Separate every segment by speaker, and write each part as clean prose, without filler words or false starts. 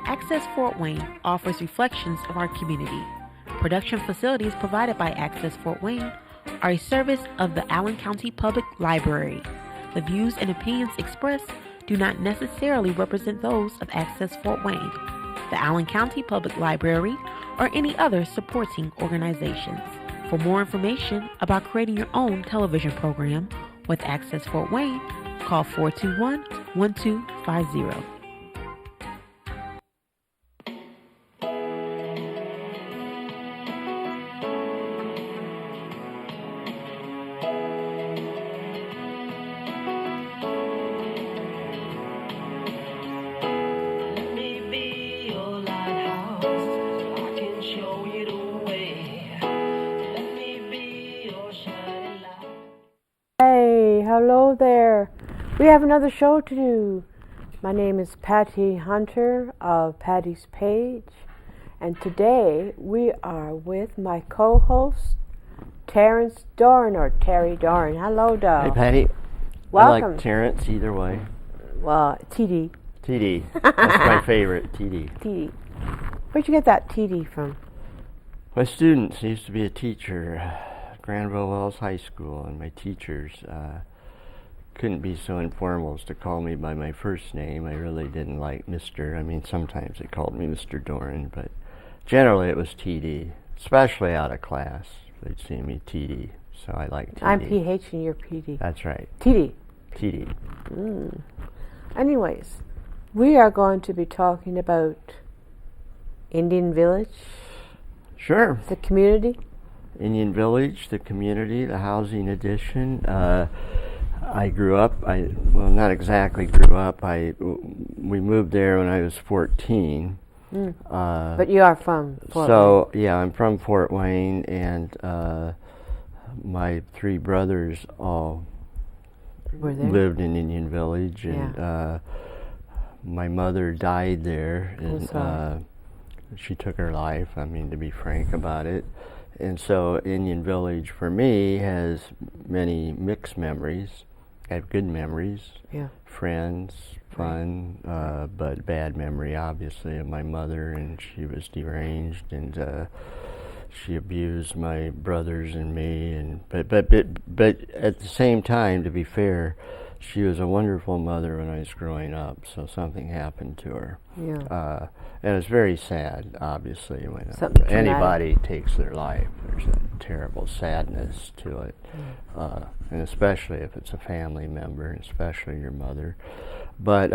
Speaker 1: Access Fort Wayne offers reflections of our community. Production facilities provided by Access Fort Wayne are a service of the Allen County Public Library. The views and opinions expressed do not necessarily represent those of Access Fort Wayne, the Allen County Public Library, or any other supporting organizations. For more information about creating your own television program with Access Fort Wayne, call 421-1250.
Speaker 2: Hey, hello there. We have another show to do. My name is Patty Hunter of Patty's Page, and today we are with my co-host, Terrence Doran, or Terry Doran. Hello, Doug.
Speaker 3: Hey, Patty.
Speaker 2: Welcome.
Speaker 3: I like Terrence either way.
Speaker 2: Well, TD.
Speaker 3: TD. That's my favorite, TD.
Speaker 2: TD. Where'd you get that TD from?
Speaker 3: My students used to be a teacher at Granville Wells High School, and my teachers couldn't be so informal as to call me by my first name. I really didn't like Mr. I mean, sometimes they called me Mr. Doran, but generally it was TD, especially out of class. They'd see me TD, so I like TD.
Speaker 2: I'm PH and you're PD.
Speaker 3: That's right.
Speaker 2: TD.
Speaker 3: TD.
Speaker 2: Anyways, we are going to be talking about Indian Village,
Speaker 3: Sure.
Speaker 2: the community.
Speaker 3: Indian Village, the community, the housing addition. I grew up, well, not exactly grew up. We moved there when I was 14.
Speaker 2: But you are from Fort
Speaker 3: So, yeah, I'm from Fort Wayne, and my three brothers all
Speaker 2: Were there?
Speaker 3: lived in Indian Village, and my mother died there, and she took her life, I mean, to be frank about it. And so Indian Village, for me, has many mixed memories. I have good memories, friends, fun, but bad memory, obviously, of my mother, and she was deranged, and she abused my brothers and me, and but at the same time, to be fair, she was a wonderful mother when I was growing up, so something happened to her. And it's very sad, obviously, when anybody takes their life. There's a terrible sadness to it, and especially if it's a family member, especially your mother. But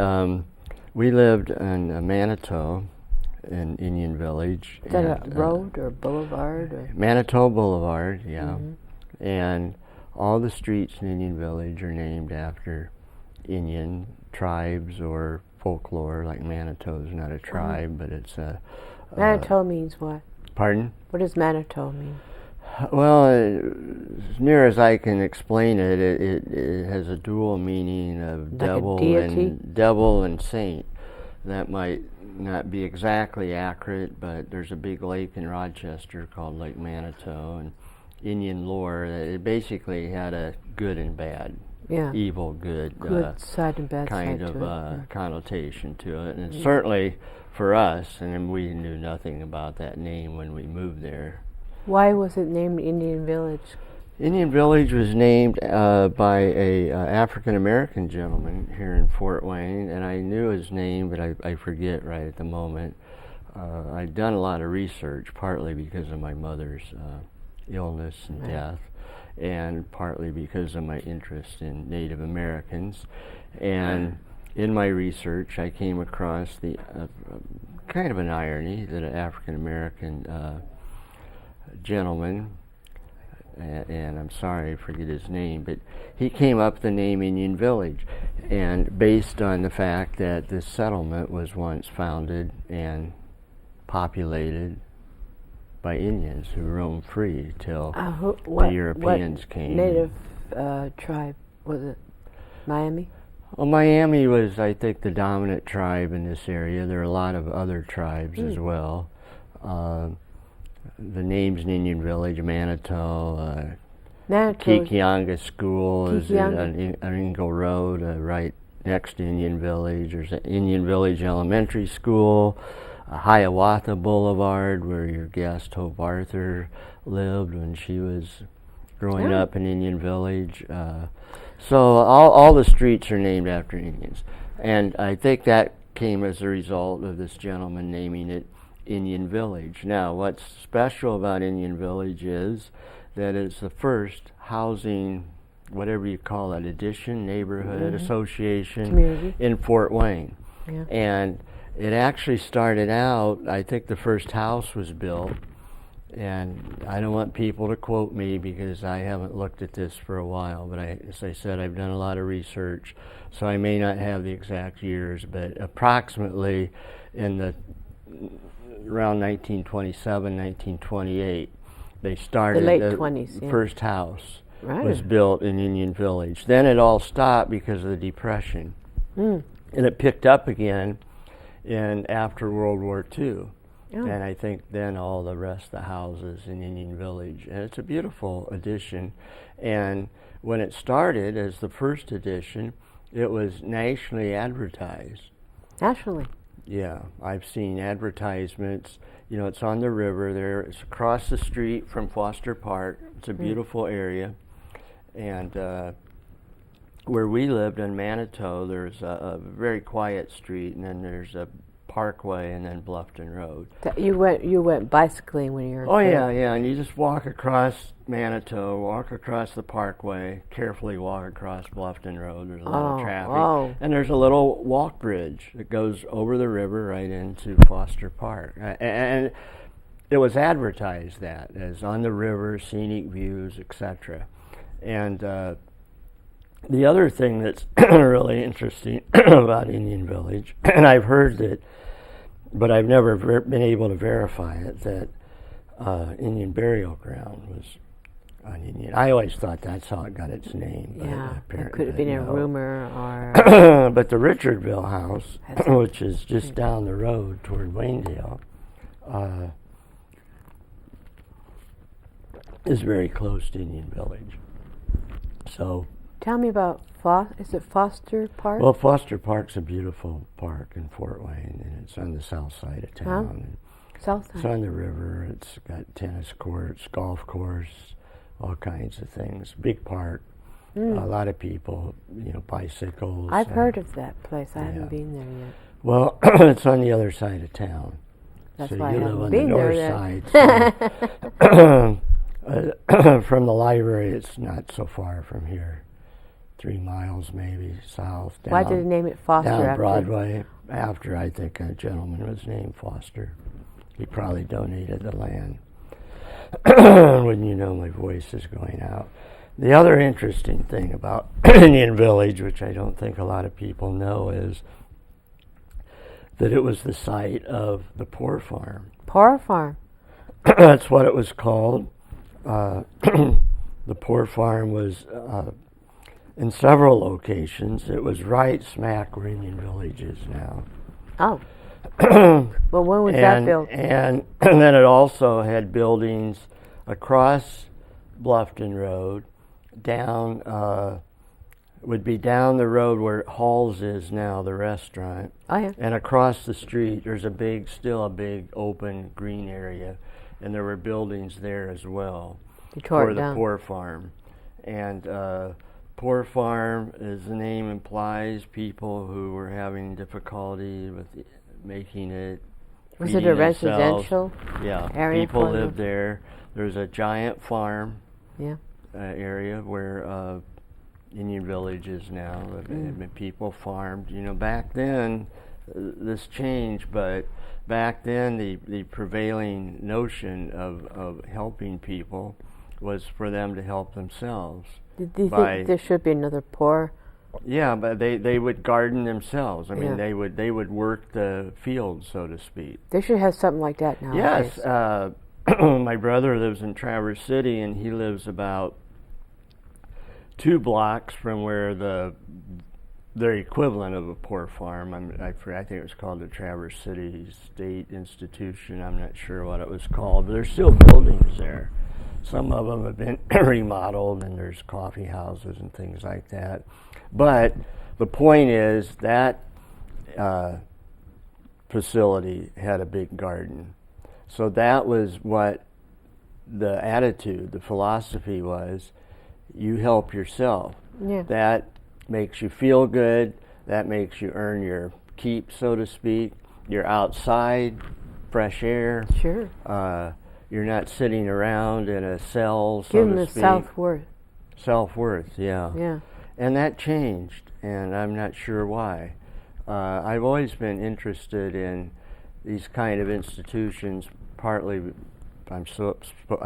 Speaker 3: we lived in Manitou, in Indian Village.
Speaker 2: Is that a road or boulevard? Or?
Speaker 3: Manitou Boulevard, yeah. And all the streets in Indian Village are named after Indian tribes or folklore. Like Manitou is not a tribe, but it's a...
Speaker 2: Manitou means what?
Speaker 3: Pardon?
Speaker 2: What does Manitou mean?
Speaker 3: Well, as near as I can explain it, it has a dual meaning of
Speaker 2: Like
Speaker 3: devil and saint. That might not be exactly accurate, but there's a big lake in Rochester called Lake Manitou, and Indian lore, it basically had a good and bad, evil, good
Speaker 2: side and bad
Speaker 3: kind
Speaker 2: side
Speaker 3: of
Speaker 2: to it.
Speaker 3: connotation to it. And certainly for us, and we knew nothing about that name when we moved there.
Speaker 2: Why was it named Indian Village?
Speaker 3: Indian Village was named by a African-American gentleman here in Fort Wayne, and I knew his name, but I forget right at the moment. I'd done a lot of research, partly because of my mother's illness and death, and partly because of my interest in Native Americans. And in my research, I came across the kind of an irony that an African-American gentleman, and I'm sorry I forget his name, but he came up with the name Indian Village, and based on the fact that this settlement was once founded and populated by Indians who roamed free till the Europeans came.
Speaker 2: Native tribe was it? Miami?
Speaker 3: Well, Miami was, I think, the dominant tribe in this area. There are a lot of other tribes as well. The names in Indian Village, Manitou, Kikianga School is on Ingle Road, right next to Indian Village. There's an Indian Village Elementary School, a Hiawatha Boulevard where your guest Hope Arthur lived when she was growing up in Indian Village. So all the streets are named after Indians. And I think that came as a result of this gentleman naming it Indian Village. Now, what's special about Indian Village is that it's the first housing, whatever you call it, addition, neighborhood, association
Speaker 2: community
Speaker 3: in Fort Wayne.
Speaker 2: Yeah.
Speaker 3: And it actually started out, I think the first house was built, and I don't want people to quote me because I haven't looked at this for a while, but as I said, I've done a lot of research, so I may not have the exact years, but approximately in around 1927, 1928, they started
Speaker 2: the late 20s,
Speaker 3: first house
Speaker 2: right.
Speaker 3: was built in Indian Village. Then it all stopped because of the Depression, and it picked up again after World War II.
Speaker 2: Oh.
Speaker 3: And I think then all the rest of the houses in Indian Village. And it's a beautiful addition. And when it started as the first edition, it was nationally advertised.
Speaker 2: Nationally?
Speaker 3: Yeah, I've seen advertisements. You know, it's on the river there. It's across the street from Foster Park. It's a beautiful area. And where we lived in Manitou, there's a very quiet street, and then there's a Parkway and then Bluffton Road.
Speaker 2: You went bicycling when you were
Speaker 3: a kid. Yeah, and you just walk across Manitou, walk across the Parkway, carefully walk across Bluffton Road. There's a lot of traffic. And there's a little walk bridge that goes over the river right into Foster Park. And it was advertised that as on the river, scenic views, etc. And the other thing that's really interesting about Indian Village, and I've heard that, but I've never been able to verify it, that Indian burial ground was on Indian. I always thought that's how it got its name.
Speaker 2: Yeah, it could have been a rumor or...
Speaker 3: But the Richardville house, which is just down the road toward Waynedale, is very close to Indian Village. So...
Speaker 2: Tell me about is it Foster Park?
Speaker 3: Well, Foster Park's a beautiful park in Fort Wayne, and it's on the south side of town.
Speaker 2: South side.
Speaker 3: It's on the river. It's got tennis courts, golf course, all kinds of things. Big park. A lot of people, bicycles.
Speaker 2: I've heard of that place. I haven't been there yet.
Speaker 3: Well, it's on the other side of town.
Speaker 2: That's
Speaker 3: so
Speaker 2: why
Speaker 3: you
Speaker 2: I
Speaker 3: live
Speaker 2: haven't
Speaker 3: on
Speaker 2: been
Speaker 3: the north
Speaker 2: there
Speaker 3: side. From the library, it's not so far from here. 3 miles maybe south. Down,
Speaker 2: why did they name it Foster?
Speaker 3: Down Broadway. After I think a gentleman was named Foster. He probably donated the land. Wouldn't you know my voice is going out. The other interesting thing about Indian Village, which I don't think a lot of people know, is that it was the site of the Poor Farm.
Speaker 2: Poor Farm?
Speaker 3: That's what it was called. The Poor Farm was... in several locations. It was right smack where Indian Village is now.
Speaker 2: Oh. Well, when was that built?
Speaker 3: And then it also had buildings across Bluffton Road, would be down the road where Hall's is now, the restaurant.
Speaker 2: Oh, yeah.
Speaker 3: And across the street, there's still a big open green area, and there were buildings there as well for the Poor Farm. And Poor Farm, as the name implies, people who were having difficulty with making it.
Speaker 2: Was it a residential area?
Speaker 3: People lived there. There's a giant farm area where Indian Village is now. People farmed. Back then, this changed, but back then the prevailing notion of helping people was for them to help themselves.
Speaker 2: Do you think there should be another poor?
Speaker 3: Yeah, but they would garden themselves. I mean, they would work the fields, so to speak.
Speaker 2: They should have something like that nowadays.
Speaker 3: Yes. My brother lives in Traverse City, and he lives about 2 blocks from where their equivalent of a Poor Farm. I think it was called the Traverse City State Institution. I'm not sure what it was called, but there's still buildings there. Some of them have been remodeled, and there's coffee houses and things like that. But the point is that facility had a big garden. So that was what the attitude, the philosophy was. You help yourself.
Speaker 2: Yeah.
Speaker 3: That makes you feel good. That makes you earn your keep, so to speak. You're outside, fresh air.
Speaker 2: Sure.
Speaker 3: You're not sitting around in a cell, so
Speaker 2: Give
Speaker 3: to
Speaker 2: them
Speaker 3: speak.
Speaker 2: the self-worth.
Speaker 3: Self-worth, yeah.
Speaker 2: Yeah.
Speaker 3: And that changed, and I'm not sure why. I've always been interested in these kind of institutions, partly, I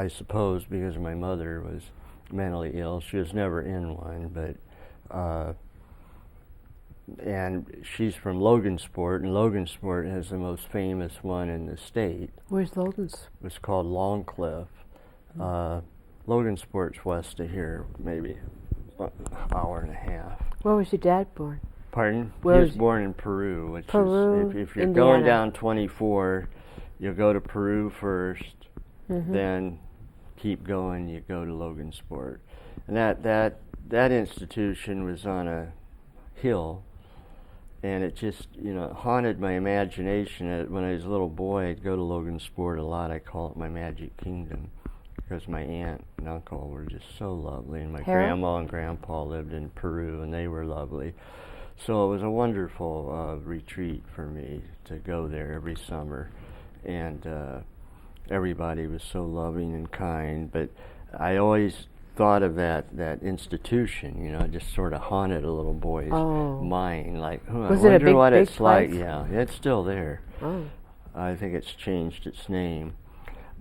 Speaker 3: suppose, because my mother was mentally ill. She was never in one, but and she's from Logansport, and Logansport has the most famous one in the state.
Speaker 2: Where's Logan's?
Speaker 3: It's called Longcliff. Logansport's west of here, maybe an hour and a half.
Speaker 2: Where was your dad born?
Speaker 3: Pardon?
Speaker 2: Where
Speaker 3: he was
Speaker 2: was
Speaker 3: born in Peru, which
Speaker 2: Peru,
Speaker 3: is, if you're
Speaker 2: Indiana.
Speaker 3: going down 24, you'll go to Peru first, then keep going, you go to Logansport. And that institution was on a hill, and it just, haunted my imagination. When I was a little boy, I'd go to Logansport a lot. I call it my magic kingdom, because my aunt and uncle were just so lovely, and my grandma and grandpa lived in Peru, and they were lovely. So it was a wonderful retreat for me to go there every summer, and everybody was so loving and kind. But I always thought of that institution, it just sort of haunted a little boy's mind, like, I wonder what it's like. Yeah, it's still there. I think it's changed its name.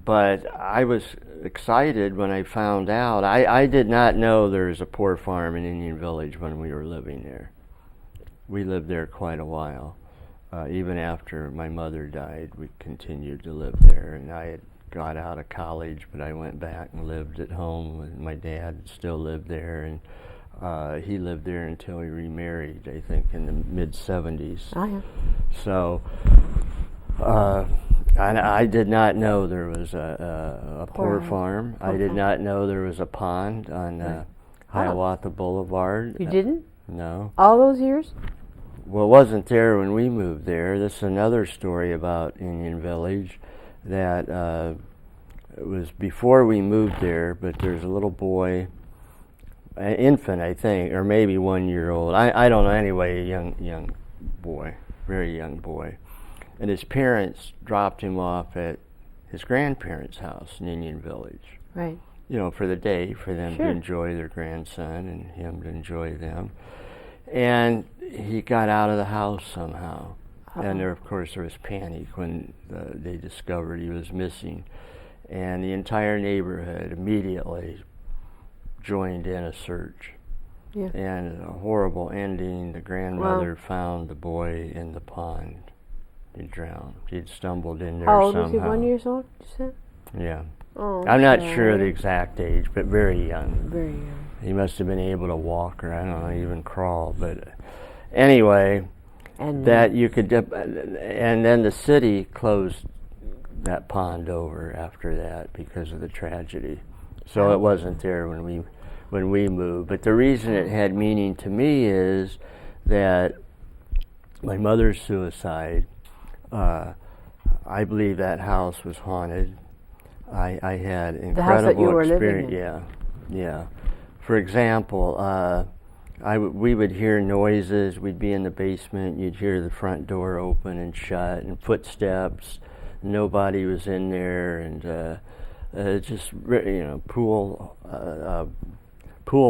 Speaker 3: But I was excited when I found out. I did not know there was a poor farm in Indian Village when we were living there. We lived there quite a while. Even after my mother died, we continued to live there. And I had got out of college, but I went back and lived at home. And my dad still lived there, and he lived there until he remarried, I think, in the mid-'70s. So I did not know there was a poor farm. I did not know there was a pond on Hiawatha Boulevard.
Speaker 2: You didn't?
Speaker 3: No.
Speaker 2: All those years?
Speaker 3: Well, it wasn't there when we moved there. This is another story about Indian Village that it was before we moved there, but there's a little boy, an infant, I think, or maybe 1 year old. I don't know, anyway, a young boy, very young boy. And his parents dropped him off at his grandparents' house in Indian Village.
Speaker 2: Right.
Speaker 3: For the day, for them to enjoy their grandson and him to enjoy them. And he got out of the house somehow. And there, of course, there was panic when they discovered he was missing. And the entire neighborhood immediately joined in a search.
Speaker 2: Yeah.
Speaker 3: And a horrible ending. The grandmother found the boy in the pond. He drowned. He'd stumbled in there somehow.
Speaker 2: How old was he? 1 year old, you said?
Speaker 3: Yeah.
Speaker 2: Oh,
Speaker 3: I'm not sure of the exact age, but very young.
Speaker 2: Very young.
Speaker 3: He must have been able to walk, or I don't know, even crawl. But anyway, and then the city closed that pond over after that because of the tragedy. So it wasn't there when we moved. But the reason it had meaning to me is that my mother's suicide, I believe that house was haunted. I had incredible
Speaker 2: the house that you were
Speaker 3: experience.
Speaker 2: Living in.
Speaker 3: Yeah. For example, we would hear noises. We'd be in the basement. You'd hear the front door open and shut, and footsteps. Nobody was in there, and just pool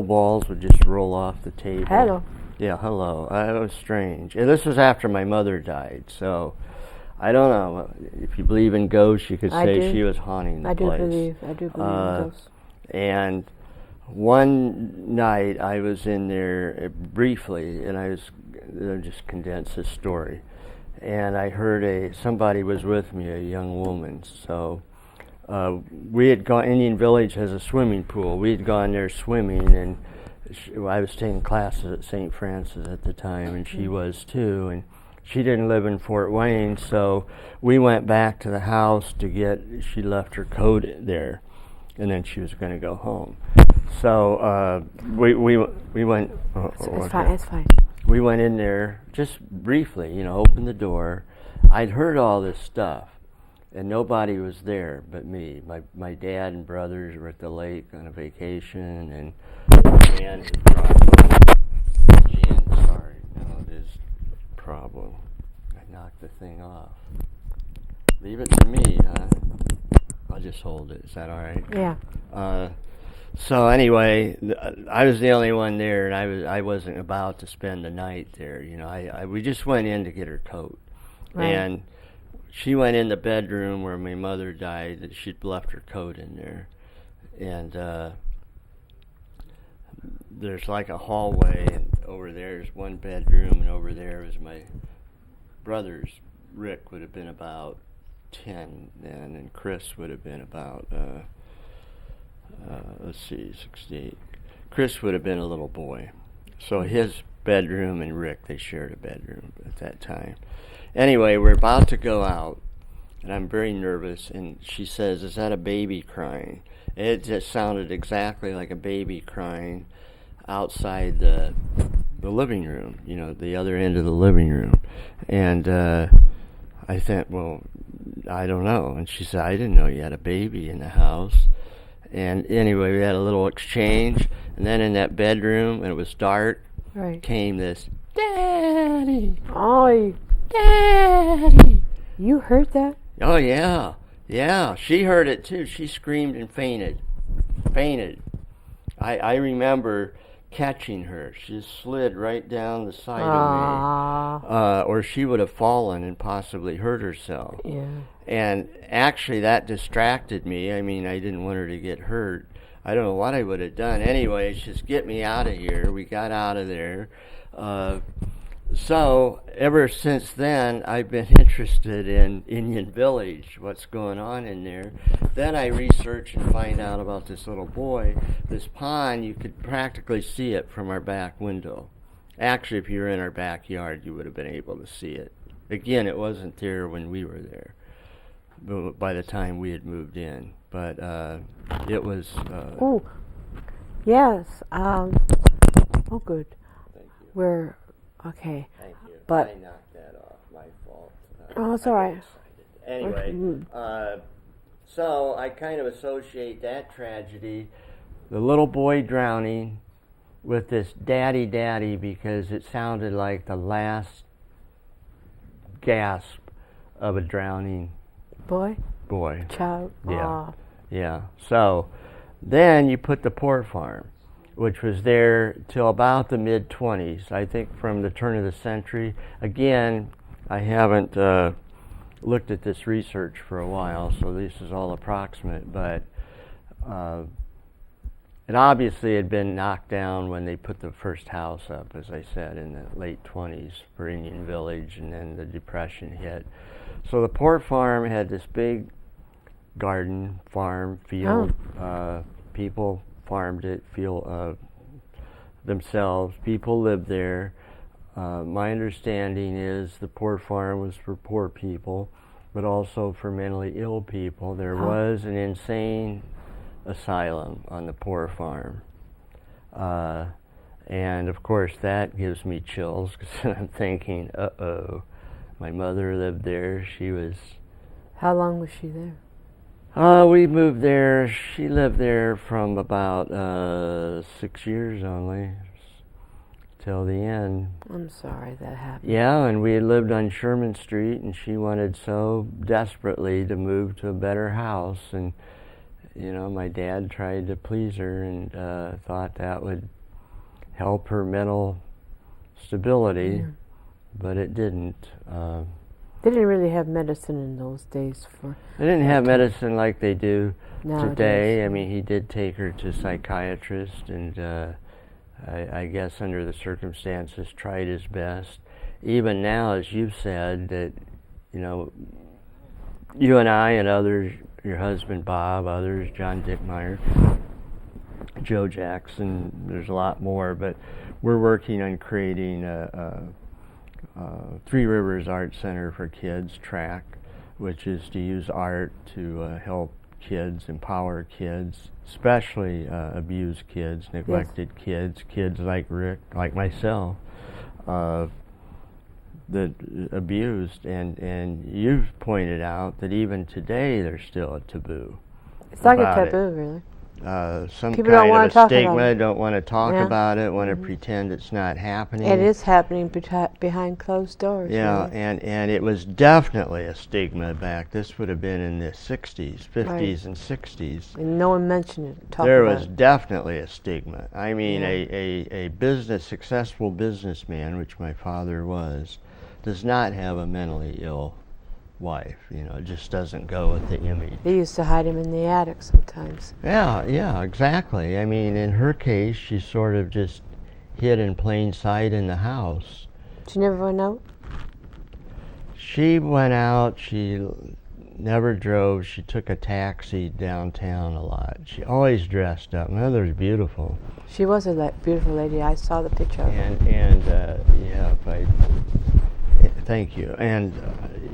Speaker 3: balls would just roll off the table.
Speaker 2: Hello.
Speaker 3: Yeah, hello. It was strange. And this was after my mother died, so I don't know. If you believe in ghosts, you could say she was haunting the place.
Speaker 2: I do believe in ghosts.
Speaker 3: And one night I was in there briefly, and I'll just condense this story. And I heard somebody was with me, a young woman. So we had gone. Indian Village has a swimming pool. We had gone there swimming, and I was taking classes at St. Francis at the time, and she was too. And she didn't live in Fort Wayne, so we went back to the house she left her coat there, and then she was going to go home. So we went.
Speaker 2: It's fine.
Speaker 3: we went in there just briefly, opened the door. I'd heard all this stuff, and nobody was there but me. My dad and brothers were at the lake on a vacation, and Jan had brought sorry, no, it is a problem. I knocked the thing off. Leave it to me, huh? I'll just hold it. Is that all right?
Speaker 2: Yeah.
Speaker 3: So anyway, I was the only one there, and I wasn't about to spend the night there. We just went in to get her coat,
Speaker 2: right.
Speaker 3: And she went in the bedroom where my mother died. That she'd left her coat in there, and there's like a hallway, and over there's one bedroom, and over there was my brother's. Rick would have been about 10 then, and Chris would have been about, 68. Chris would have been a little boy. So his bedroom and Rick, they shared a bedroom at that time. Anyway, we're about to go out, and I'm very nervous, and she says, "Is that a baby crying?" It just sounded exactly like a baby crying outside the living room, the other end of the living room. And I thought, well, I don't know. And she said, "I didn't know you had a baby in the house." And anyway, we had a little exchange. And then in that bedroom, and it was dark,
Speaker 2: right.
Speaker 3: came this, "Daddy!
Speaker 2: Oh,
Speaker 3: Daddy!"
Speaker 2: You heard that?
Speaker 3: Oh, yeah. Yeah, she heard it too. She screamed and fainted. I remember catching her. She slid right down the side of me, or she would have fallen and possibly hurt herself.
Speaker 2: Yeah.
Speaker 3: And actually that distracted me. I mean, I didn't want her to get hurt. I don't know what I would have done. Anyway, just get me out of here. We got out of there. So ever since then, I've been interested in Indian Village, what's going on in there. Then I research and find out about this little boy. This pond, you could practically see it from our back window. Actually, if you were in our backyard, you would have been able to see it. Again, it wasn't there when we were there, by the time we had moved in. But it was...
Speaker 2: oh, yes. Oh, good.
Speaker 3: Thank you.
Speaker 2: We're... Okay.
Speaker 3: Thank you.
Speaker 2: But
Speaker 3: I knocked that off. My fault.
Speaker 2: Oh, it's all right.
Speaker 3: Anyway, so I kind of associate that tragedy, the little boy drowning, with this daddy, daddy, because it sounded like the last gasp of a drowning
Speaker 2: boy? Child?
Speaker 3: Yeah. Yeah. So then you put the Port Farm, which was there till about the mid-20s, I think from the turn of the century. Again, I haven't looked at this research for a while, so this is all approximate, but it obviously had been knocked down when they put the first house up, as I said, in the late 20s for Indian Village, and then the Depression hit. So the Port Farm had this big garden, farm, field, people farmed it, themselves. People lived there. My understanding is the Port Farm was for poor people, but also for mentally ill people. There was an insane asylum on the Port Farm. And of course that gives me chills, because I'm thinking, uh-oh, my mother lived there. She was...
Speaker 2: How long was she there?
Speaker 3: We moved there. She lived there from about 6 years only, till the end.
Speaker 2: I'm sorry that happened.
Speaker 3: Yeah, and we had lived on Sherman Street, and she wanted so desperately to move to a better house. And, my dad tried to please her and thought that would help her mental stability, but it didn't.
Speaker 2: They didn't really have medicine in those days for...
Speaker 3: They didn't have medicine like they do
Speaker 2: nowadays.
Speaker 3: Today. I mean, he did take her to a psychiatrist, and I guess under the circumstances tried his best. Even now, as you've said, that, you and I and others, your husband Bob, others, John Dickmeyer, Joe Jackson, there's a lot more, but we're working on creating a Three Rivers Art Center for Kids track, which is to use art to help kids, empower kids, especially abused kids, neglected kids like Rick, like myself. that abused, and you've pointed out that even today there's still a taboo.
Speaker 2: It's like a taboo, really.
Speaker 3: Some
Speaker 2: People don't
Speaker 3: kind
Speaker 2: wanna
Speaker 3: of a
Speaker 2: talk about
Speaker 3: stigma,
Speaker 2: it.
Speaker 3: don't want to talk
Speaker 2: Yeah.
Speaker 3: about it, want to pretend it's not happening.
Speaker 2: It is happening behind closed doors.
Speaker 3: Yeah,
Speaker 2: really.
Speaker 3: and it was definitely a stigma back. This would have been in the 60s, 50s, and 60s.
Speaker 2: And no one mentioned it.
Speaker 3: There
Speaker 2: about
Speaker 3: was
Speaker 2: it.
Speaker 3: definitely a stigma. I mean,
Speaker 2: Yeah.
Speaker 3: a successful businessman, which my father was, does not have a mentally ill wife. You know, it just doesn't go with the image.
Speaker 2: They used to hide him in the attic sometimes.
Speaker 3: Yeah, exactly. I mean, in her case, she sort of just hid in plain sight in the house.
Speaker 2: She never went out?
Speaker 3: She went out, she never drove, she took a taxi downtown a lot. She always dressed up. Mother was beautiful.
Speaker 2: She was a beautiful lady. I saw the picture of her.
Speaker 3: Thank you. And,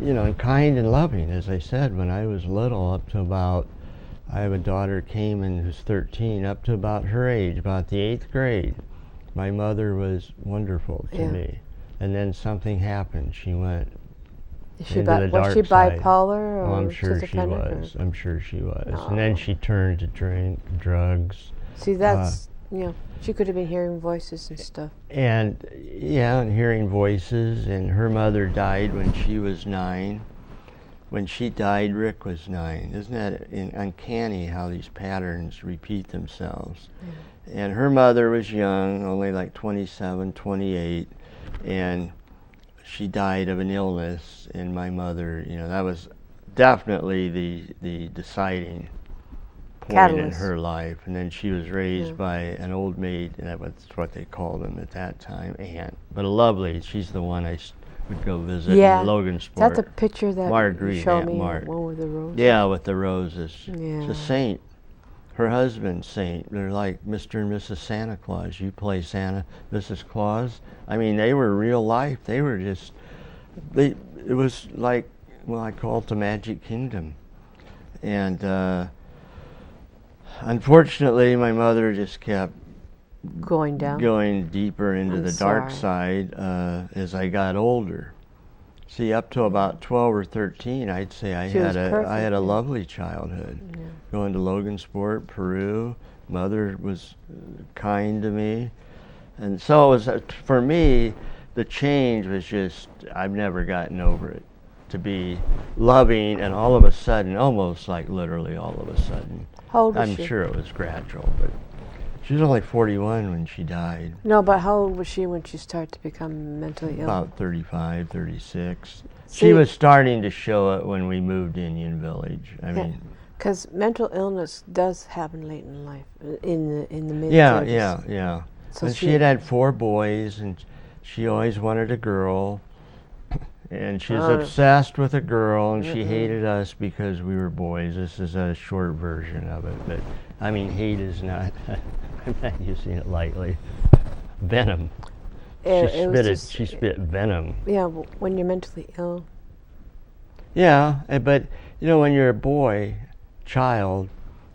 Speaker 3: you know, kind and loving, as I said, when I was little, up to about, I have a daughter, Cayman, who's 13, up to about her age, about the 8th grade. My mother was wonderful to me. And then something happened. She went into the dark
Speaker 2: was she
Speaker 3: side.
Speaker 2: bipolar? Or
Speaker 3: Oh, I'm sure she
Speaker 2: schizophrenic,
Speaker 3: was. I'm sure she was.
Speaker 2: No.
Speaker 3: And then she turned to drink, drugs.
Speaker 2: See, that's, you know, she could have been hearing voices and stuff.
Speaker 3: And hearing voices. And her mother died when she was 9. When she died, Rick was 9. Isn't that uncanny how these patterns repeat themselves? And her mother was young, only like 27, 28, and she died of an illness. And my mother, you know, that was definitely the deciding point
Speaker 2: Catalyst.
Speaker 3: in her life. And then she was raised by an old maid, and that's what they called them at that time, aunt. But a lovely, she's the one I would go visit in Logansport.
Speaker 2: That's a picture that
Speaker 3: Marguerite,
Speaker 2: you showed me,
Speaker 3: Mark.
Speaker 2: one with the roses.
Speaker 3: Yeah, with the roses.
Speaker 2: Yeah.
Speaker 3: It's a saint. Her husband's saint. They're like Mr. and Mrs. Santa Claus. You play Santa, Mrs. Claus. I mean, they were real life. They were just, it was like, well, I call it the Magic Kingdom. And unfortunately, my mother just kept
Speaker 2: going
Speaker 3: deeper into the dark side as I got older. See, up to about 12 or 13, I'd say I had a lovely childhood. Yeah. Going to Logansport, Peru. Mother was kind to me. And so it was, for me, the change was just, I've never gotten over it. To be loving, and all of a sudden, almost like literally all of a sudden.
Speaker 2: How old was she?
Speaker 3: I'm sure it was gradual, but she was only 41 when she died.
Speaker 2: No, but how old was she when she started to become mentally ill?
Speaker 3: About 35, 36.
Speaker 2: See,
Speaker 3: she was starting to show it when we moved to Indian Village. I mean,
Speaker 2: because mental illness does happen late in life, in the mid.
Speaker 3: Yeah.
Speaker 2: So
Speaker 3: and she had 4 boys, and she always wanted a girl. And she was obsessed with a girl, and she hated us because we were boys. This is a short version of it, but I mean, hate is not, I'm not using it lightly. Venom. She spit venom.
Speaker 2: Yeah, when you're mentally ill.
Speaker 3: Yeah, but you know, when you're a child,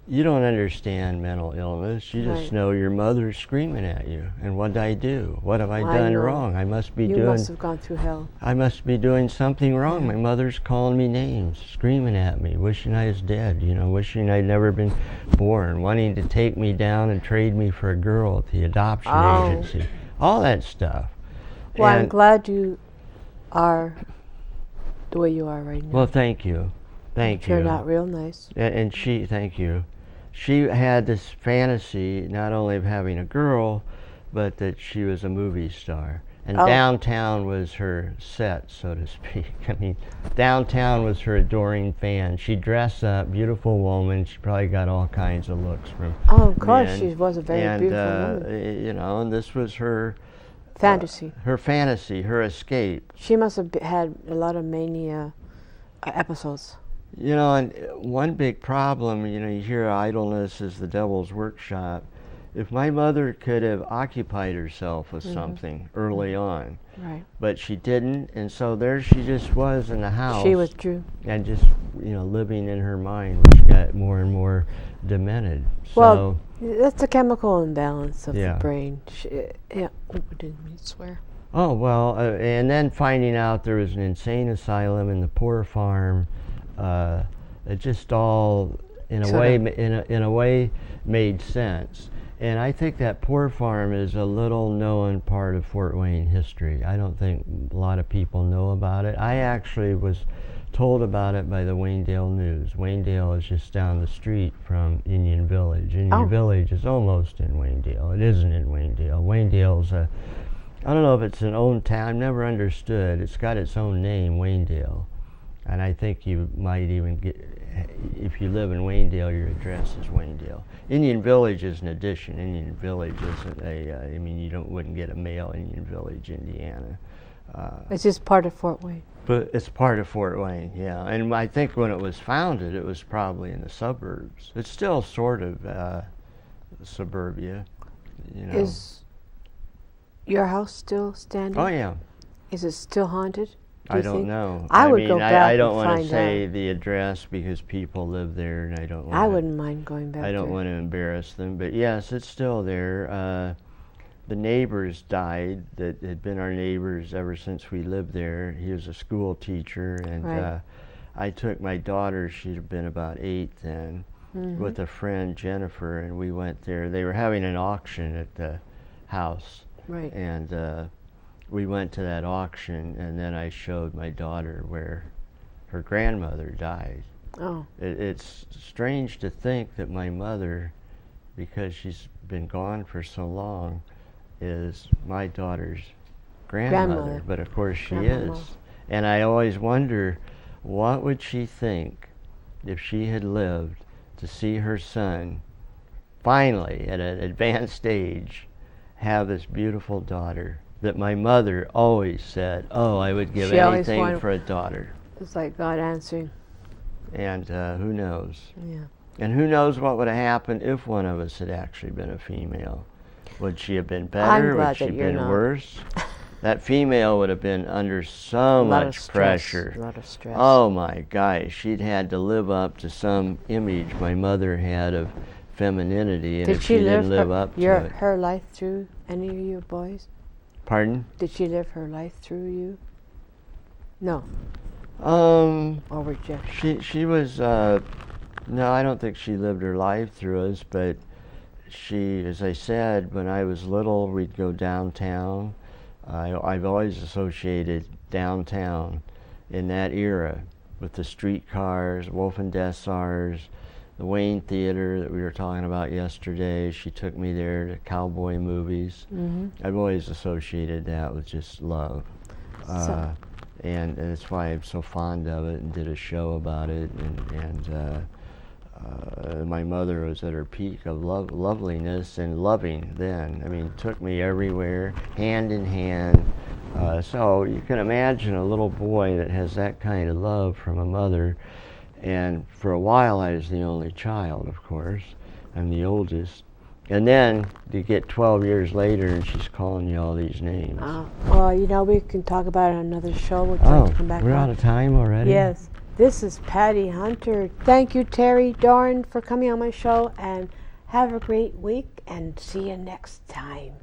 Speaker 3: you don't understand mental illness. You just know your mother's screaming at you. And what did I do? What have I done wrong? I must be
Speaker 2: You must have gone through hell.
Speaker 3: I must be doing something wrong. My mother's calling me names, screaming at me, wishing I was dead, you know, wishing I'd never been born, wanting to take me down and trade me for a girl at the adoption agency. All that stuff.
Speaker 2: Well, I'm glad you are the way you are right now.
Speaker 3: Well, thank you. Thank you.
Speaker 2: Turned out real nice.
Speaker 3: And thank you. She had this fantasy not only of having a girl, but that she was a movie star. And downtown was her set, so to speak. I mean, downtown was her adoring fan. She'd dress up, beautiful woman. She probably got all kinds of looks from
Speaker 2: of course,
Speaker 3: men.
Speaker 2: She was a very beautiful woman.
Speaker 3: You know, and this was her
Speaker 2: fantasy.
Speaker 3: Her fantasy, her escape.
Speaker 2: She must have had a lot of mania episodes.
Speaker 3: You know, and one big problem, you know, you hear idleness is the devil's workshop. If my mother could have occupied herself with something early on, but she didn't, and so there she just was in the house.
Speaker 2: She withdrew. And
Speaker 3: just, you know, living in her mind, which got more and more demented.
Speaker 2: Well, that's a chemical imbalance of the brain.
Speaker 3: Oh, Oh, well, and then finding out there was an insane asylum and the poor farm, it just all, in a way, made sense. And I think that poor farm is a little known part of Fort Wayne history. I don't think a lot of people know about it. I actually was told about it by the Waynedale News. Waynedale is just down the street from Indian Village. Indian Village is almost in Waynedale. It isn't in Waynedale. Waynedale's I don't know if it's an own town. I've never understood. It's got its own name, Waynedale. And I think you might even get, if you live in Waynedale, your address is Waynedale. Indian Village is an addition. Indian Village isn't I mean, you wouldn't get a mail Indian Village, Indiana.
Speaker 2: It's just part of Fort Wayne.
Speaker 3: But it's part of Fort Wayne, yeah. And I think when it was founded, it was probably in the suburbs. It's still sort of suburbia, you know.
Speaker 2: Is your house still standing?
Speaker 3: Oh, yeah.
Speaker 2: Is it still haunted?
Speaker 3: I don't know.
Speaker 2: I would go back and find out.
Speaker 3: I don't want to say the address because people live there, and I don't want.
Speaker 2: I wouldn't mind going back.
Speaker 3: I don't want to embarrass them, but yes, it's still there. The neighbors died that had been our neighbors ever since we lived there. He was a school teacher, and I took my daughter. She'd have been about 8 then, with a friend Jennifer, and we went there. They were having an auction at the house, and we went to that auction, and then I showed my daughter where her grandmother died.
Speaker 2: Oh.
Speaker 3: It's strange to think that my mother, because she's been gone for so long, is my daughter's grandmother. But of course she is. And I always wonder, what would she think if she had lived to see her son finally, at an advanced age, have this beautiful daughter that my mother always said, oh, I would give anything for a daughter.
Speaker 2: It's like God answering.
Speaker 3: And who knows?
Speaker 2: Yeah.
Speaker 3: And who knows what would have happened if one of us had actually been a female. Would she have been better? Would she have been worse? That female would have been under so much pressure.
Speaker 2: A lot of stress.
Speaker 3: Oh my gosh, she'd had to live up to some image my mother had of femininity, and if she didn't live up to it.
Speaker 2: Her life through any of your boys?
Speaker 3: Pardon?
Speaker 2: Did she live her life through you? No. Or rejection?
Speaker 3: She was, no, I don't think she lived her life through us, but she, as I said, when I was little, we'd go downtown. I've always associated downtown in that era with the streetcars, Wolf and Dessars, the Wayne Theater that we were talking about yesterday. She took me there to cowboy movies. I've always associated that with just love. And that's why I'm so fond of it and did a show about it. And my mother was at her peak of loveliness and loving then. I mean, took me everywhere, hand in hand. So you can imagine a little boy that has that kind of love from a mother. And for a while I was the only child, of course. I'm the oldest. And then to get 12 years later and she's calling you all these names.
Speaker 2: Well, you know, we can talk about it on another show. We'll try to come back
Speaker 3: we're out of time already?
Speaker 2: Yes. This is Patty Hunter. Thank you, Terry Doran, for coming on my show, and have a great week, and see you next time.